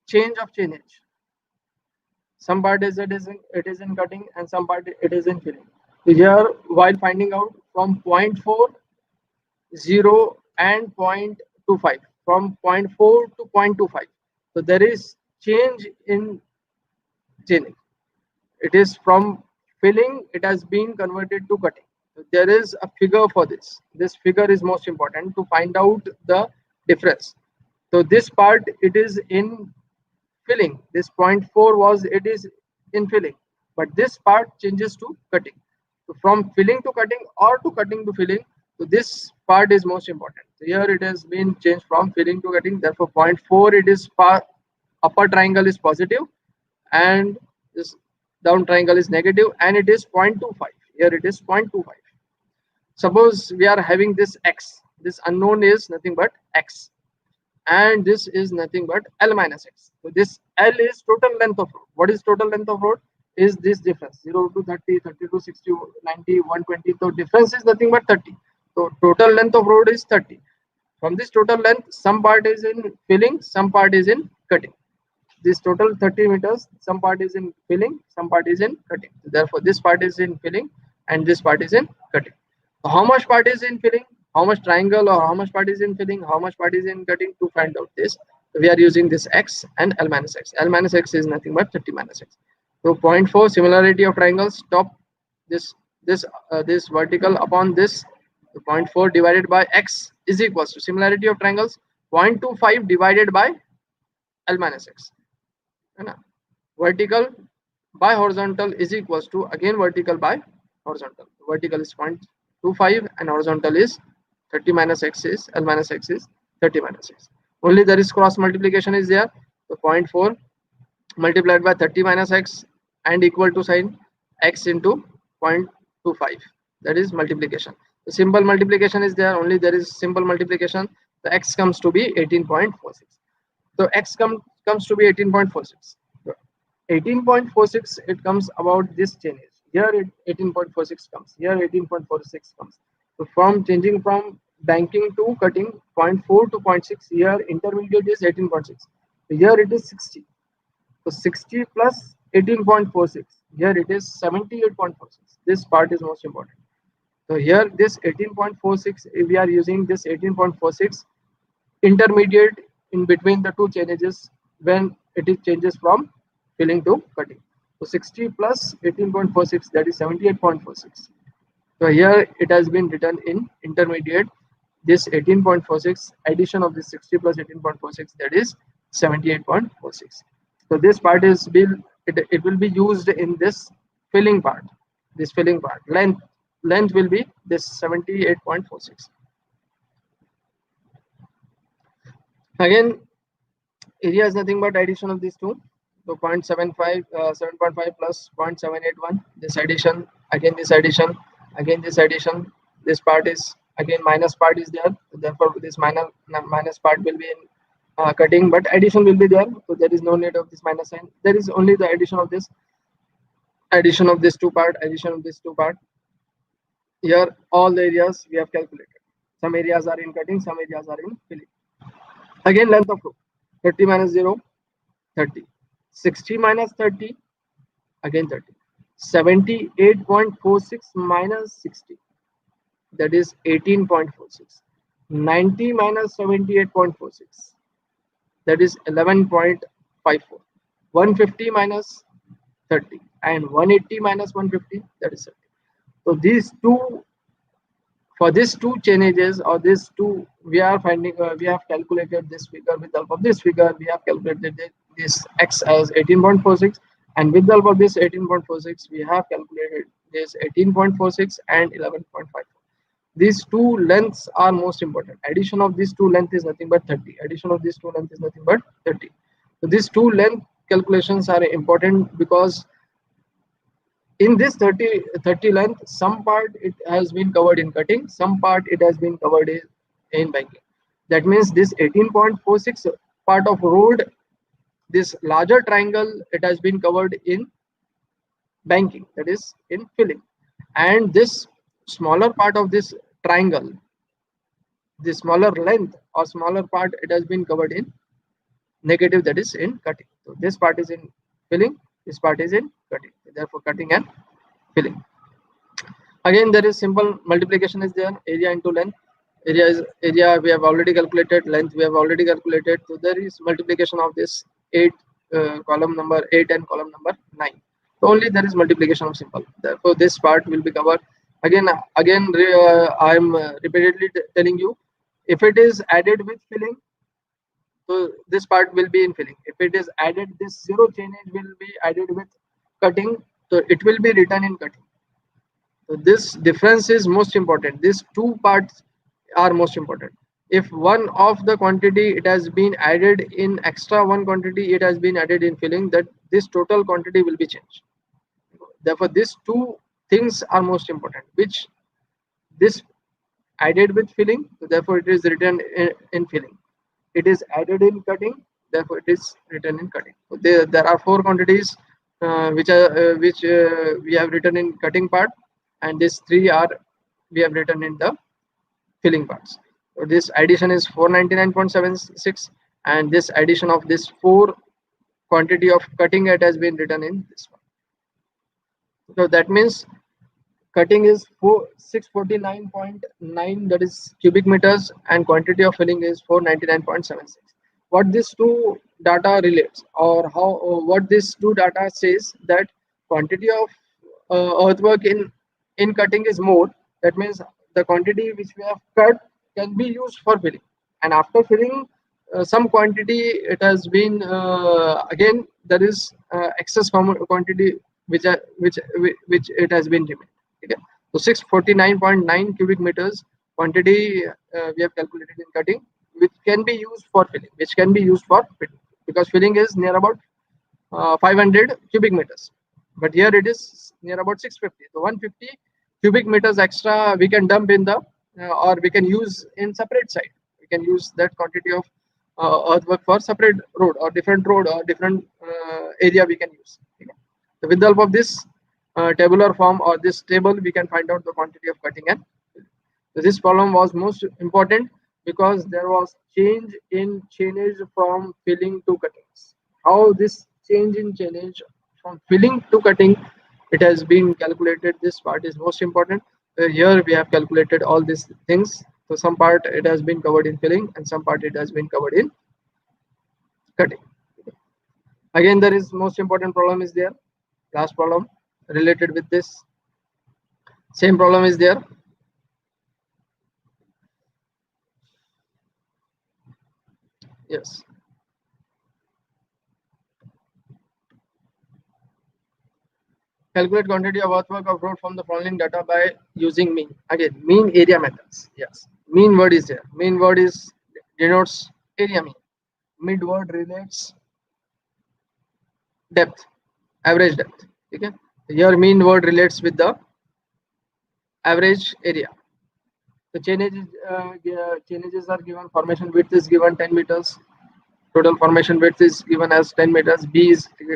change of chainage. Some part is it is in cutting and some part it is in filling. So here while finding out from 0.4, 0 and 0.25, from zero point 0.4 to 0.25. So there is change in chaining. It is from filling, it has been converted to cutting. So there is a figure for this. This figure is most important to find out the difference. So this part it is in filling. This 0.4 was it is in filling, but this part changes to cutting. So from filling to cutting or to cutting to filling. So this part is most important. So here it has been changed from filling to cutting. Therefore, 0.4 it is upper triangle is positive and this down triangle is negative and it is 0.25. Here it is 0.25. Suppose we are having this x. This unknown is nothing but x and this is nothing but L minus x. So this L is total length of road. What is total length of road? Is this difference 0 to 30, 30 to 60, 90, 120. So difference is nothing but 30. So total length of road is 30. From this total length, some part is in filling, some part is in cutting. This total 30 meters, some part is in filling, some part is in cutting. Therefore, this part is in filling and this part is in cutting. So how much part is in filling? How much triangle or how much part is in filling? How much part is in cutting? To find out this, we are using this x and L minus x. L minus x is nothing but 30 minus x. So 0.4 similarity of triangles. Stop this vertical upon this. So 0.4 divided by x is equals to similarity of triangles 0.25 divided by L minus x. Vertical by horizontal is equals to again vertical by horizontal. Vertical is 0.25 and horizontal is 30 minus x is L minus x is 30 minus x. Only there is cross multiplication is there. So 0.4 multiplied by 30 minus x and equal to sign x into 0.25. That is multiplication. The simple multiplication is there. Only there is simple multiplication. The x comes to be 18.46. So x comes to be 18.46. 18.46 it comes about this change. Here 18.46 comes. Here 18.46 comes. So from changing from banking to cutting 0.4 to 0.6, here intermediate is 18.6. So here it is 60. So 60 plus 18.46. Here it is 78.46. This part is most important. So here this 18.46, if we are using this 18.46 intermediate in between the two changes when it is changes from filling to cutting. So 60 plus 18.46, that is 78.46. So here it has been written in intermediate this 18.46 addition of this 60 plus 18.46, that is 78.46. So this part is it will be used in this filling part. This filling part length will be this 78.46. Again, area is nothing but addition of these two. So 0.75, 7.5 plus 0.781. This addition, again this addition, again this addition. This part is again minus part is there. So therefore, this minus part will be in cutting, but addition will be there. So there is no need of this minus sign. There is only the addition of this two part, addition of this two part. Here all the areas we have calculated. Some areas are in cutting, some areas are in filling. Again length of rope 30 minus 0, 30. 60 minus 30, again 30. 78.46 minus 60, that is 18.46. 90 minus 78.46, that is 11.54. 150 minus 30 and 180 minus 150, that is 30. So these two, for these two changes or these two, we are finding we have calculated this figure. With the help of this figure we have calculated this x as 18.46, and with the help of this 18.46 we have calculated this 18.46 and 11.54. These two lengths are most important. Addition of these two length is nothing but 30. Addition of these two length is nothing but 30. So these two length calculations are important because in this 30 length, some part it has been covered in cutting, some part it has been covered in banking. That means this 18.46 part of road, this larger triangle, it has been covered in banking, that is in filling. And this smaller part of this triangle, the smaller length or smaller part, it has been covered in negative, that is in cutting. So this part is in filling, this part is in cutting. Therefore, cutting and filling. Again, there is simple multiplication is there, area into length. Area we have already calculated, length we have already calculated. So there is multiplication of this 8, column number 8 and column number 9. So only there is multiplication of simple. Therefore, this part will be covered. Again, I am repeatedly telling you, if it is added with filling, so this part will be in filling. If it is added, this zero chainage will be added with cutting, so it will be written in cutting. So this difference is most important. These two parts are most important. If one of the quantity it has been added in extra, one quantity it has been added in filling, that this total quantity will be changed. Therefore, these two things are most important. Which this added with filling, so therefore it is written in filling. It is added in cutting, therefore it is written in cutting. So there are four quantities which we have written in cutting part, and these three are we have written in the filling parts. So this addition is 499.76, and this addition of this four quantity of cutting, it has been written in this one. So that means cutting is 649.9, that is cubic meters, and quantity of filling is 499.76. What these two data relates, or how what this two data says, that quantity of earthwork in cutting is more. That means the quantity which we have cut can be used for filling, and after filling some quantity, it has been again there is excess quantity which it has been remained. Okay. So 649.9 cubic meters quantity we have calculated in cutting, which can be used for filling, because filling is near about 500 cubic meters, but here it is near about 650. So 150 cubic meters extra we can dump in the or we can use in separate site. We can use that quantity of earthwork for separate road or different area we can use. Okay. So with the help of this tabular form or this table, we can find out the quantity of cutting and filling. So this problem was most important because there was change in chainage from filling to cuttings. How this change in chainage from filling to cutting, it has been calculated. This part is most important. Here we have calculated all these things. So some part it has been covered in filling, and some part it has been covered in cutting. Again, there is most important problem is there. Last problem related with this. Same problem is there. Yes. Calculate quantity of earthwork of road from the following data by using mean. Again, mean area methods. Yes. Mean word is there. Mean word is denotes area mean. Mid word relates depth, average depth. Okay. Here mean word relates with the average area. The changes are given. Formation width is given 10 meters. Total formation width is given as 10 meters.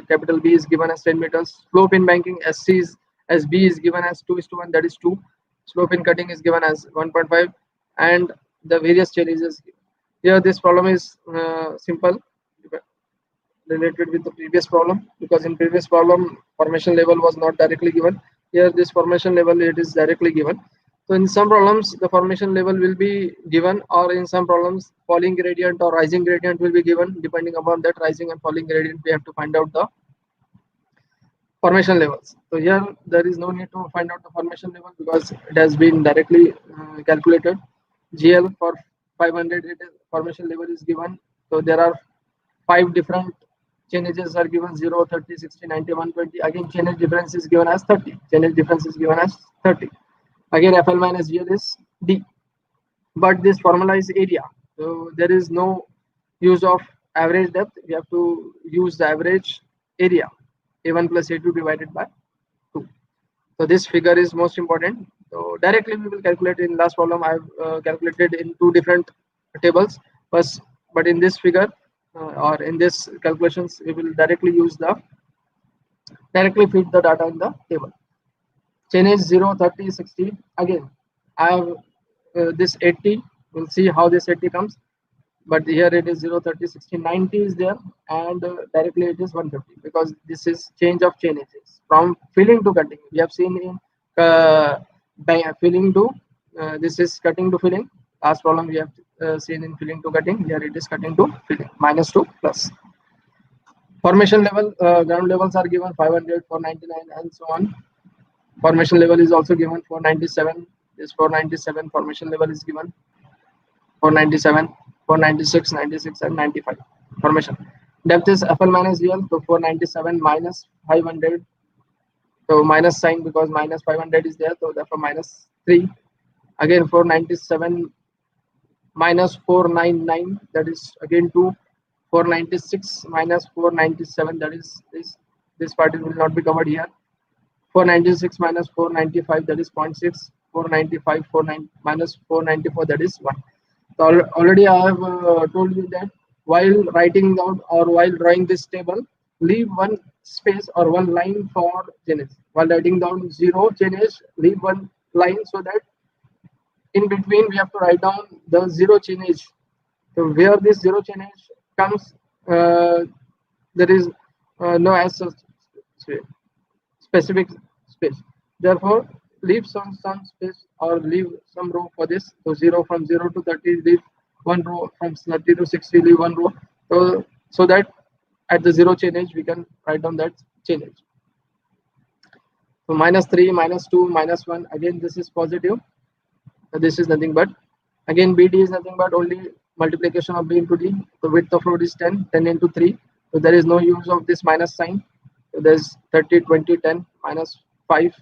Capital B is given as 10 meters. Slope in banking as B is given as 2:1, that is 2. Slope in cutting is given as 1.5, and the various changes. Here this problem is simple, related with the previous problem, because in previous problem formation level was not directly given. Here this formation level it is directly given. So in some problems the formation level will be given, or in some problems falling gradient or rising gradient will be given. Depending upon that rising and falling gradient, we have to find out the formation levels. So here there is no need to find out the formation level because it has been directly calculated. GL for 500 formation level is given. So there are 5 different changes are given: 0, 30, 60, 90, 120. Again, change difference is given as 30. Change difference is given as 30. Again, FL minus GL is D. But this formalized area, so there is no use of average depth. We have to use the average area, A1 plus A2 divided by 2. So this figure is most important. So directly we will calculate in last problem. I have calculated in two different tables, but in this figure or in this calculations we will directly feed the data in the table. Chain is 0, 30, 60. Again, I have this 80. We'll see how this 80 comes. But here it is 0, 30, 60, 90 is there, and directly it is 150 because this is change of chain edges from filling to cutting. We have seen in filling to this is cutting to filling. Last problem we have seen in filling to cutting. Here it is cutting to filling, minus to plus. Formation level, ground levels are given 500, 499, and so on. Formation level is also given 497. This 497 formation level is given 497, 496, 96, and 95. Formation. Depth is FL minus GL, so 497 minus 500. So minus sign because minus 500 is there, so therefore minus 3. Again 497 minus 499, that is again 2. 496 minus 497, that is this part will not be covered here. 496 minus 495, that is 0.6. 495 minus 494, that is 1. So already I have told you that while writing down or while drawing this table, leave one space or one line for change. While writing down 0 change, leave one line so that in between we have to write down the 0 change. So where this 0 change comes, there is no as such specific space. Therefore, leave some space or leave some row for this. So 0 from 0 to 30, leave one row. From 30 to 60, leave one row. So that at the 0 change we can write down that change. So minus 3, minus 2, minus 1. Again, this is positive. So this is nothing but, again, BD is nothing but only multiplication of B into D. The width of road is 10, 10 into 3. So there is no use of this minus sign. So there's 30, 20, 10, minus 5,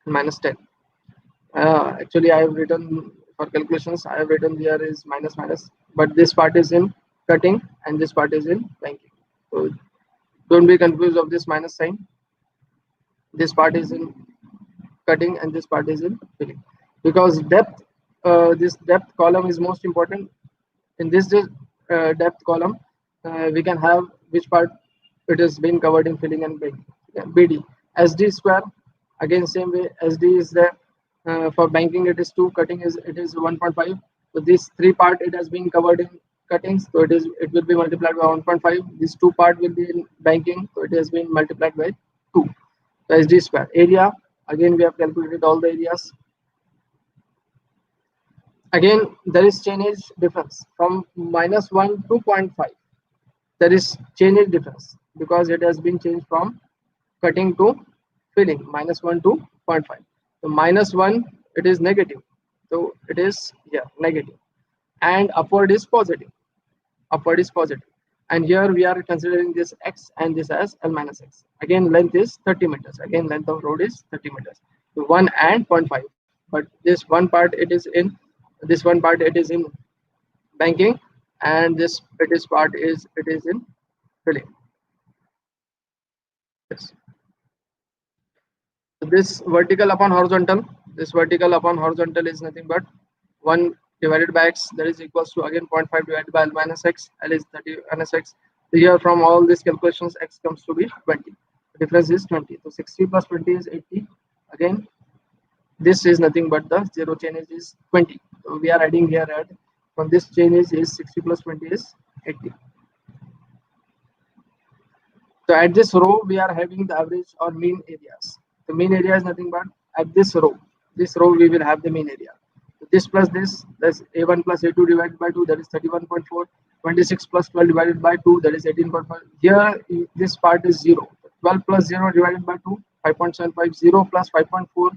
minus 10. Actually, I have written for calculations, I have written here is minus minus, but this part is in cutting and this part is in banking. So don't be confused of this minus sign. This part is in cutting and this part is in filling, because depth, this depth column is most important. In this depth column, we can have which part it is being covered in filling and banking. Yeah, BD. SD square, again same way, SD is there. For banking it is 2, cutting is 1.5. So this 3 part it has been covered in cuttings, so it will be multiplied by 1.5. This 2 part will be in banking, so it has been multiplied by 2. So SD square. Area, again we have calculated all the areas. Again there is change difference from minus 1 to 0.5. There is change difference because it has been changed from cutting to filling, minus 1 to 0.5. So minus 1 it is negative, so it is here negative, and upward is positive. Upward is positive, and here we are considering this x and this as L minus x. Again length is 30 meters. Again length of road is 30 meters. So 1 and 0.5, but this one part it is in banking, and this part is in filling. Yes. This vertical upon horizontal is nothing but 1 divided by x, that is equals to again 0.5 divided by L minus x. L is 30 minus x. So here from all these calculations x comes to be 20. The difference is 20. So 60 plus 20 is 80. Again this is nothing but the 0 change is 20. So we are adding here from this change is 60 plus 20 is 80. So at this row we are having the average or mean areas. The mean area is nothing but at this row we will have the mean area. So this plus this, that's A1 plus A2 divided by 2, that is 31.4. 26 plus 12 divided by 2, that is 18.5. Here this part is 0. 12 plus 0 divided by 2, 5.75. 0 plus 5.4,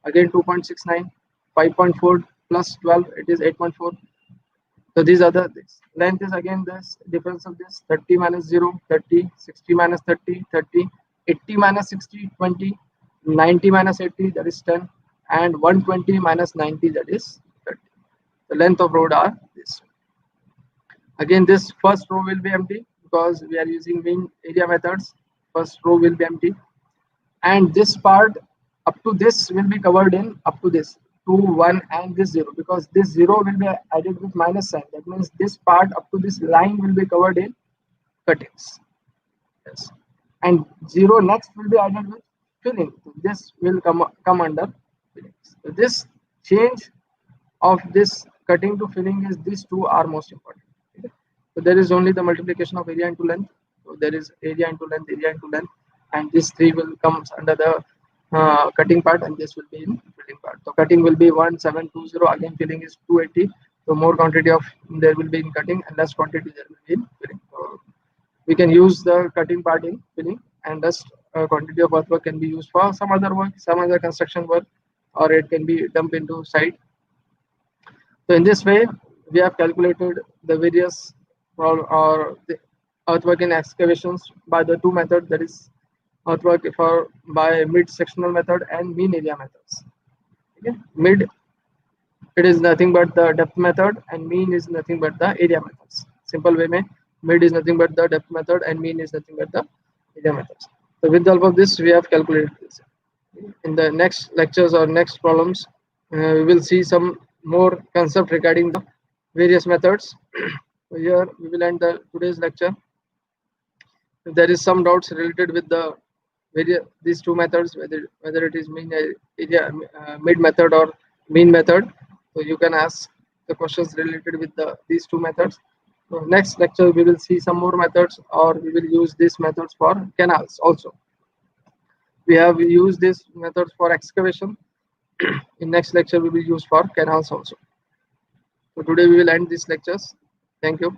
again 2.69. 5.4 plus 12, it is 8.4. So these are the things. Length is again this difference of this 30 minus 0, 30, 60 minus 30, 30, 80 minus 60, 20, 90 minus 80, that is 10, and 120 minus 90, that is 30. The length of road are this. Again, this first row will be empty because we are using mean area methods. First row will be empty, and this part up to this will be covered in up to this. 2, 1 and this 0, because this 0 will be added with minus sign. That means this part up to this line will be covered in cuttings. Yes. And 0 next will be added with filling. So this will come under fillings. So this change of this cutting to filling is these two are most important. Okay. So there is only the multiplication of area into length. So there is area into length, and these three will comes under the cutting part, and this will be in filling part. So cutting will be 1720. Again, filling is 280. So more quantity of there will be in cutting, and less quantity there will be in filling. So we can use the cutting part in filling, and less quantity of earthwork can be used for some other work, some other construction work, or it can be dumped into site. So in this way, we have calculated the various or the earthwork in excavations by the two methods, that is earthwork for by mid sectional method and mean area methods. Okay. Mid, it is nothing but the depth method, and mean is nothing but the area methods. Simple way mein, mid is nothing but the depth method and mean is nothing but the area methods. So with the help of this, we have calculated this. In the next lectures or next problems, we will see some more concept regarding the various methods. So here we will end the today's lecture. If there is some doubts related with the these two methods, whether it is mean area mid method or mean method, so you can ask the questions related with the these two methods. So next lecture we will see some more methods, or we will use these methods for canals also. We have used these methods for excavation. In next lecture we will use for canals also. So today we will end these lectures. Thank you.